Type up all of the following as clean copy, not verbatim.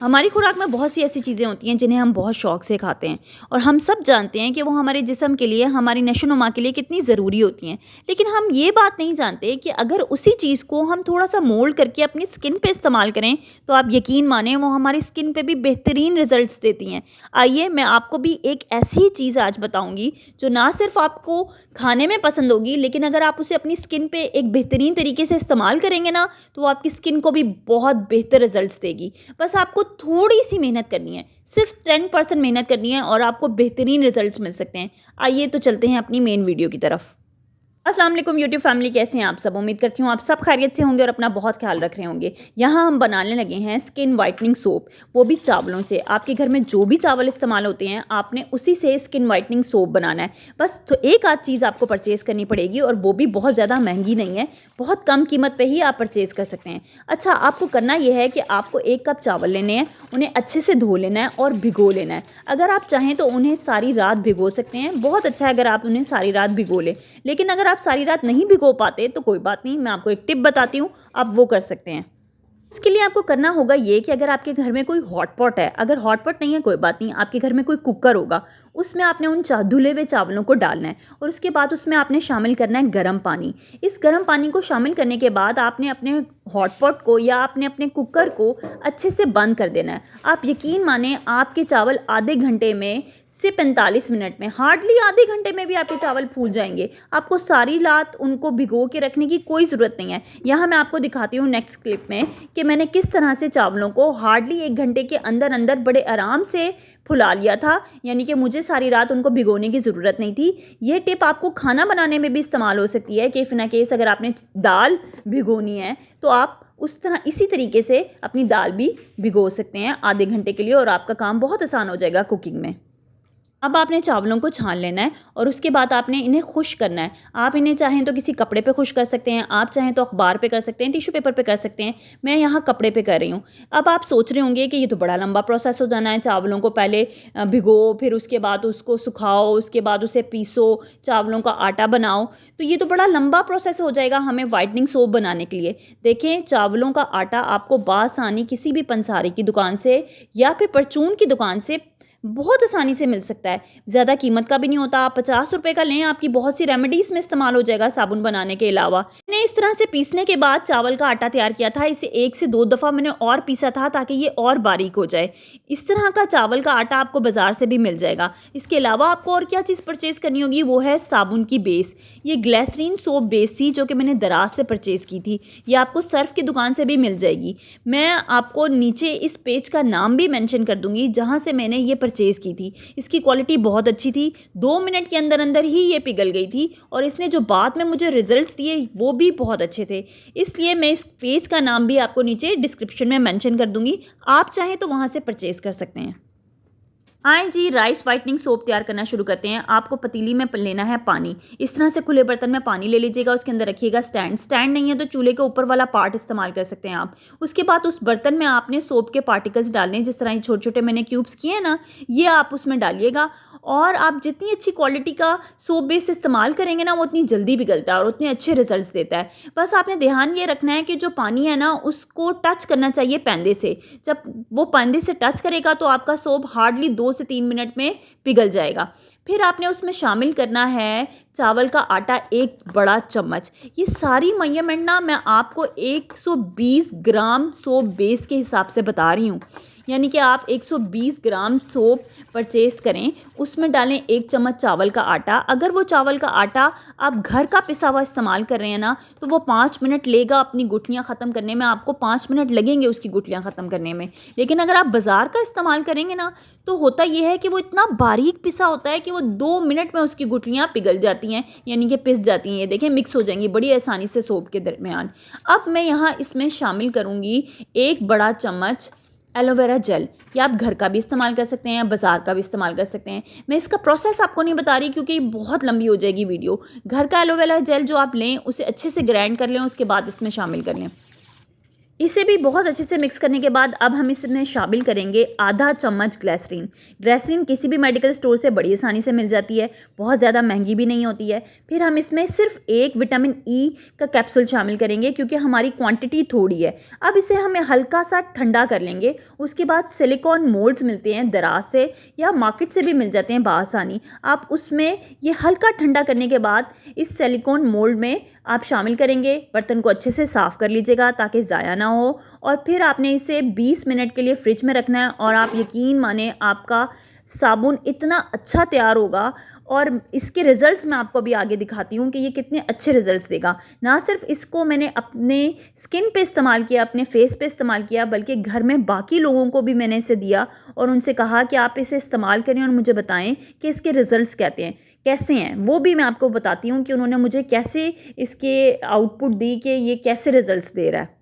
हमारी खुराक में बहुत सी ऐसी चीज़ें होती हैं जिन्हें हम बहुत शौक से खाते हैं और हम सब जानते हैं कि वो हमारे जिस्म के लिए, हमारी नशो-नुमा के लिए कितनी ज़रूरी होती हैं। लेकिन हम ये बात नहीं जानते कि अगर उसी चीज़ को हम थोड़ा-सा मोल्ड करके अपनी स्किन पे इस्तेमाल करें, तो आप यकीन मानें वो हमारी स्किन पे भी बेहतरीन रिज़ल्ट्स देती हैं। आइए मैं आपको भी एक ऐसी चीज़ आज बताऊँगी जो ना सिर्फ़ आपको खाने में पसंद होगी, लेकिन अगर आप उसे अपनी स्किन पे एक बेहतरीन तरीके से इस्तेमाल करेंगे ना, तो वो आपकी स्किन को भी बहुत बेहतर रिज़ल्ट्स देगी। बस आपको थोड़ी-सी मेहनत करनी है, सिर्फ़ 10% मेहनत करनी है और आपको बेहतरीन रिज़ल्ट्स मिल सकते हैं। आइए तो चलते हैं अपनी मेन वीडियो की तरफ। अस्सलाम वालेकुम यूट्यूब फैमिली, कैसे हैं आप सब? उम्मीद करती हूँ आप सब खैरियत से होंगे और अपना बहुत ख्याल रख रहे होंगे। यहाँ हम बनाने लगे हैं स्किन वाइटनिंग सोप, वो भी चावलों से। आपके घर में जो भी चावल इस्तेमाल होते हैं, आपने उसी से स्किन वाइटनिंग सोप बनाना है। बस तो एक आध चीज़ आपको परचेज़ करनी पड़ेगी और वो भी बहुत ज़्यादा महंगी नहीं है, बहुत कम कीमत पे ही आप परचेज़ कर सकते हैं। अच्छा, आपको करना ये है कि आपको 1 कप चावल लेने हैं, उन्हें अच्छे से धो लेना है और भिगो लेना है। अगर आप चाहें तो उन्हें सारी रात भिगो सकते हैं, बहुत अच्छा है अगर आप उन्हें सारी रात भिगो लें। लेकिन अगर आप सारी रात नहीं भिगो पाते तो कोई बात नहीं, मैं आपको एक टिप बताती हूँ, आप वो कर सकते हैं। इसके लिए आपको करना होगा ये कि अगर आपके घर में कोई हॉट पॉट है, अगर हॉट पॉट नहीं है कोई बात नहीं, आपके घर में कोई कुकर होगा, उसमें आपने उन धुले हुए चावलों को डालना है और उसके बाद उसमें आपने शामिल करना है गर्म पानी। इस गर्म पानी को शामिल करने के बाद आपने अपने हॉट पॉट को या आपने अपने कुकर को अच्छे से बंद कर देना है। आप यकीन माने आपके चावल आधे घंटे में से 45 मिनट में, हार्डली आधे घंटे में भी आपके चावल फूल जाएंगे। आपको सारी रात उनको भिगो के रखने की कोई ज़रूरत नहीं है। यहाँ मैं आपको दिखाती हूँ नेक्स्ट क्लिप में कि मैंने किस तरह से चावलों को हार्डली 1 घंटे के अंदर अंदर बड़े आराम से फुला लिया था, यानी कि मुझे सारी रात उनको भिगोने की ज़रूरत नहीं थी। ये टिप आपको खाना बनाने में भी इस्तेमाल हो सकती है कि इफ़ इन केस अगर आपने दाल भिगोनी है तो आप उस तरह इसी तरीके से अपनी दाल भी भिगो सकते हैं आधे घंटे के लिए और आपका काम बहुत आसान हो जाएगा कुकिंग में। अब आपने चावलों को छान लेना है और उसके बाद आपने इन्हें खुश करना है। आप इन्हें चाहें तो किसी कपड़े पे खुश कर सकते हैं, आप चाहें तो अखबार पे कर सकते हैं, टिश्यू पेपर पे कर सकते हैं। मैं यहाँ कपड़े पे कर रही हूँ। अब आप सोच रहे होंगे कि ये तो बड़ा लंबा प्रोसेस हो जाना है, चावलों को पहले भिगो, फिर उसके बाद उसको सुखाओ, उसके बाद उसे पीसो, चावलों का आटा बनाओ, तो ये तो बड़ा लंबा प्रोसेस हो जाएगा हमें व्हाइटनिंग सोप बनाने के लिए। देखें, चावलों का आटा आपको बासानी किसी भी पंसारी की दुकान से या फिर परचून की दुकान से बहुत आसानी से मिल सकता है। ज़्यादा कीमत का भी नहीं होता। आप 50 रुपए का लें, आपकी बहुत सी रेमेडीज़ में इस्तेमाल हो जाएगा साबुन बनाने के अलावा। मैंने इस तरह से पीसने के बाद चावल का आटा तैयार किया था। इसे 1 से 2 दफ़ा मैंने और पीसा था ताकि ये और बारीक हो जाए। इस तरह का चावल का आटा आपको बाज़ार से भी मिल जाएगा। इसके अलावा आपको और क्या चीज़ परचेज़ करनी होगी, वो है साबुन की बेस। ये ग्लिसरीन सोप बेस थी जो कि मैंने दराज से परचेज़ की थी। ये आपको सर्फ़ की दुकान से भी मिल जाएगी। मैं आपको नीचे इस पेज का नाम भी मेंशन कर दूँगी जहाँ से मैंने ये परचेज़ की थी। इसकी क्वालिटी बहुत अच्छी थी। 2 मिनट के अंदर अंदर ही ये पिघल गई थी और इसने जो बाद में मुझे रिजल्ट्स दिए वो भी बहुत अच्छे थे। इसलिए मैं इस पेज का नाम भी आपको नीचे डिस्क्रिप्शन में मेंशन कर दूंगी, आप चाहें तो वहां से परचेज कर सकते हैं। आए जी, राइस वाइटनिंग सोप तैयार करना शुरू करते हैं। आपको पतीली में लेना है पानी। इस तरह से खुले बर्तन में पानी ले लीजिएगा, उसके अंदर रखिएगा स्टैंड। स्टैंड नहीं है तो चूल्हे के ऊपर वाला पार्ट इस्तेमाल कर सकते हैं आप। उसके बाद उस बर्तन में आपने सोप के पार्टिकल्स डालने हैं, जिस तरह ये छोटे छोटे मैंने क्यूब्स किए हैं ना, ये आप उसमें डालिएगा। और आप जितनी अच्छी क्वालिटी का सोप बेस इस्तेमाल करेंगे ना, वो उतनी जल्दी पिघलता है और उतने अच्छे रिजल्ट्स देता है। बस आपने ध्यान ये रखना है कि जो पानी है ना, उसको टच करना चाहिए पैंदे से। जब वो पैंदे से टच करेगा तो आपका सोप हार्डली 2 से 3 मिनट में पिघल जाएगा। फिर आपने उसमें शामिल करना है चावल का आटा 1 बड़ा चम्मच। ये सारी मेजरमेंट ना मैं आपको 120 ग्राम सोप बेस के हिसाब से बता रही हूँ। यानी कि आप 120 ग्राम सोप परचेज करें, उसमें डालें 1 चम्मच चावल का आटा। अगर वो चावल का आटा आप घर का पिसा हुआ इस्तेमाल कर रहे हैं ना, तो वो 5 मिनट लेगा अपनी गुठलियाँ ख़त्म करने में। आपको 5 मिनट लगेंगे उसकी गुठलियाँ ख़त्म करने में। लेकिन अगर आप बाज़ार का इस्तेमाल करेंगे ना, तो होता यह है कि वो इतना बारीक पिसा होता है कि वो 2 मिनट में उसकी गुठलियाँ पिघल जाती हैं, यानी कि पिस जाती हैं। ये देखें, मिक्स हो जाएंगी बड़ी आसानी से सोप के दरमियान। अब मैं यहाँ इसमें शामिल करूँगी 1 बड़ा चम्मच एलोवेरा जेल। या आप घर का भी इस्तेमाल कर सकते हैं, बाज़ार का भी इस्तेमाल कर सकते हैं। मैं इसका प्रोसेस आपको नहीं बता रही क्योंकि बहुत लंबी हो जाएगी वीडियो। घर का एलोवेरा जेल जो आप लें, उसे अच्छे से ग्राइंड कर लें, उसके बाद इसमें शामिल कर लें। इसे भी बहुत अच्छे से मिक्स करने के बाद अब हम इसमें शामिल करेंगे आधा चम्मच ग्लिसरीन। ग्लिसरीन किसी भी मेडिकल स्टोर से बड़ी आसानी से मिल जाती है, बहुत ज़्यादा महंगी भी नहीं होती है। फिर हम इसमें सिर्फ एक विटामिन ई का कैप्सूल शामिल करेंगे क्योंकि हमारी क्वांटिटी थोड़ी है। अब इसे हमें हल्का सा ठंडा कर लेंगे। उसके बाद सिलिकॉन मोल्ड्स मिलते हैं दराज से या मार्केट से भी मिल जाते हैं बआसानी। आप उसमें ये हल्का ठंडा करने के बाद इस सिलिकॉन मोल्ड में आप शामिल करेंगे। बर्तन को अच्छे से साफ़ कर लीजिएगा ताकि ज़ाया ना हो। और फिर आपने इसे 20 मिनट के लिए फ्रिज में रखना है और आप यकीन माने आपका साबुन इतना अच्छा तैयार होगा। और इसके रिज़ल्ट्स मैं आपको अभी आगे दिखाती हूँ कि ये कितने अच्छे रिज़ल्ट्स देगा। ना सिर्फ इसको मैंने अपने स्किन पे इस्तेमाल किया, अपने फेस पे इस्तेमाल किया, बल्कि घर में बाकी लोगों को भी मैंने इसे दिया और उनसे कहा कि आप इसे इस्तेमाल करें और मुझे बताएं कि इसके रिज़ल्ट्स कैसे हैं। वो भी मैं आपको बताती हूँ कि उन्होंने मुझे कैसे इसके आउटपुट दी कि ये कैसे रिज़ल्ट्स दे रहा है।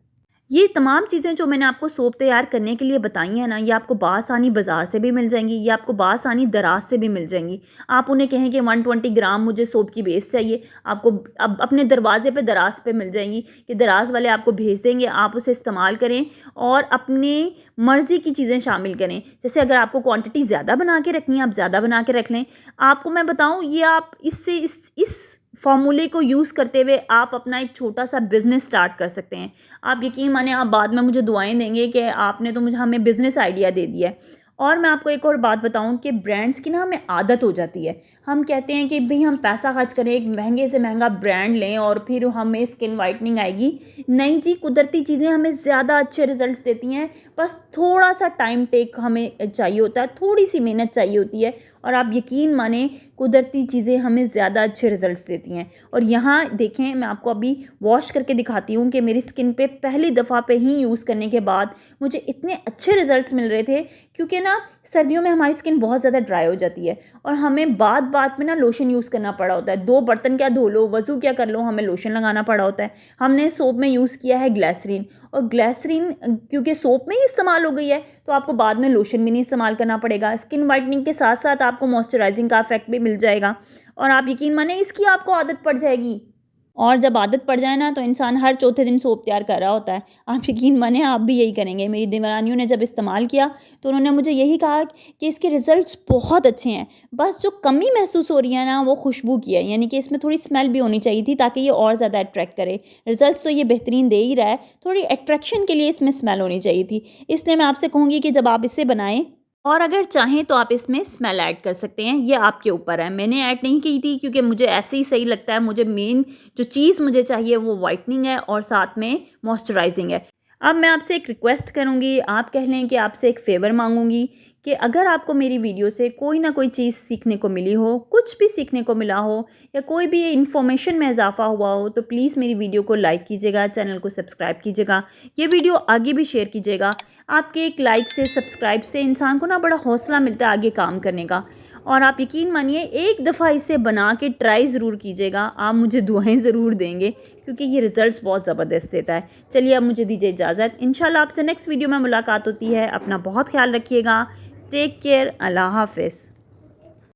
ये तमाम चीज़ें जो मैंने आपको सोप तैयार करने के लिए बताई हैं ना, ये आपको बआसानी बाज़ार से भी मिल जाएंगी, ये आपको बआसानी दराज से भी मिल जाएंगी। आप उन्हें कहें कि 120 ग्राम मुझे सोप की बेस चाहिए, आपको अब अपने दरवाजे पे दराज पे मिल जाएंगी कि दराज वाले आपको भेज देंगे। आप उसे इस्तेमाल करें और अपनी मर्ज़ी की चीज़ें शामिल करें। जैसे अगर आपको क्वांटिटी ज़्यादा बना के रखनी है, आप ज़्यादा बना के रख लें। आपको मैं बताऊँ, ये आप इससे इस फॉर्मूले को यूज़ करते हुए आप अपना एक छोटा सा बिज़नेस स्टार्ट कर सकते हैं। आप यकीन माने आप बाद में मुझे दुआएं देंगे कि आपने तो मुझे हमें बिज़नेस आइडिया दे दिया है। और मैं आपको एक और बात बताऊं कि ब्रांड्स की ना हमें आदत हो जाती है। हम कहते हैं कि भाई हम पैसा खर्च करें, एक महंगे से महंगा ब्रांड लें और फिर हमें स्किन वाइटनिंग आएगी। नहीं जी, कुदरती चीज़ें हमें ज़्यादा अच्छे रिजल्ट्स देती हैं। बस थोड़ा सा टाइम टेक हमें चाहिए होता है, थोड़ी सी मेहनत चाहिए होती है। और आप यकीन माने कुदरती चीज़ें हमें ज़्यादा अच्छे रिजल्ट्स देती हैं। और यहाँ देखें, मैं आपको अभी वॉश करके दिखाती हूँ कि मेरी स्किन पे पहली दफ़ा पे ही यूज़ करने के बाद मुझे इतने अच्छे रिजल्ट्स मिल रहे थे। क्योंकि ना सर्दियों में हमारी स्किन बहुत ज़्यादा ड्राई हो जाती है और हमें बात बात में ना लोशन यूज़ करना पड़ा होता है। 2 बर्तन क्या धो लो, वज़ू क्या कर लो, हमें लोशन लगाना पड़ा होता है। हमने सोप में यूज़ किया है ग्लिसरीन, और ग्लिसरीन क्योंकि सोप में ही इस्तेमाल हो गई है तो आपको बाद में लोशन भी नहीं इस्तेमाल करना पड़ेगा। स्किन वाइटनिंग के साथ साथ आपको मॉइस्चराइजिंग का इफेक्ट भी मिल जाएगा और आप यकीन माने इसकी आपको आदत पड़ जाएगी। और जब आदत पड़ जाए ना तो इंसान हर चौथे दिन सोप तैयार कर रहा होता है। आप यकीन माने आप भी यही करेंगे। मेरी देवरानियों ने जब इस्तेमाल किया तो उन्होंने मुझे यही कहा कि इसके रिज़ल्ट्स बहुत अच्छे हैं, बस जो कमी महसूस हो रही है ना वो खुशबू की है, यानी कि इसमें थोड़ी स्मेल भी होनी चाहिए थी ताकि ये और ज़्यादा अट्रैक्ट करे। रिज़ल्ट्स तो ये बेहतरीन दे ही रहा है, थोड़ी अट्रैक्शन के लिए इसमें स्मेल होनी चाहिए थी। इसलिए मैं आपसे कहूँगी कि जब आप इसे बनाएं और अगर चाहें तो आप इसमें स्मेल ऐड कर सकते हैं, ये आपके ऊपर है। मैंने ऐड नहीं की थी क्योंकि मुझे ऐसे ही सही लगता है। मुझे मेन जो चीज़ मुझे चाहिए वो वाइटनिंग है और साथ में मॉइस्चराइजिंग है। अब मैं आपसे एक रिक्वेस्ट करूँगी, आप कह लें कि आपसे एक फ़ेवर मांगूंगी कि अगर आपको मेरी वीडियो से कोई ना कोई चीज़ सीखने को मिली हो, कुछ भी सीखने को मिला हो या कोई भी इन्फॉर्मेशन में इजाफा हुआ हो, तो प्लीज़ मेरी वीडियो को लाइक कीजिएगा, चैनल को सब्सक्राइब कीजिएगा, ये वीडियो आगे भी शेयर कीजिएगा। आपके एक लाइक से, सब्सक्राइब से इंसान को ना बड़ा हौसला मिलता है आगे काम करने का। और आप यकीन मानिए एक दफ़ा इसे बना के ट्राई ज़रूर कीजिएगा, आप मुझे दुआएं ज़रूर देंगे क्योंकि ये रिज़ल्ट्स बहुत ज़बरदस्त देता है। चलिए अब मुझे दीजिए इजाज़त, इंशाल्लाह आपसे नेक्स्ट वीडियो में मुलाकात होती है। अपना बहुत ख्याल रखिएगा। टेक केयर, अल्लाह हाफ़िज़।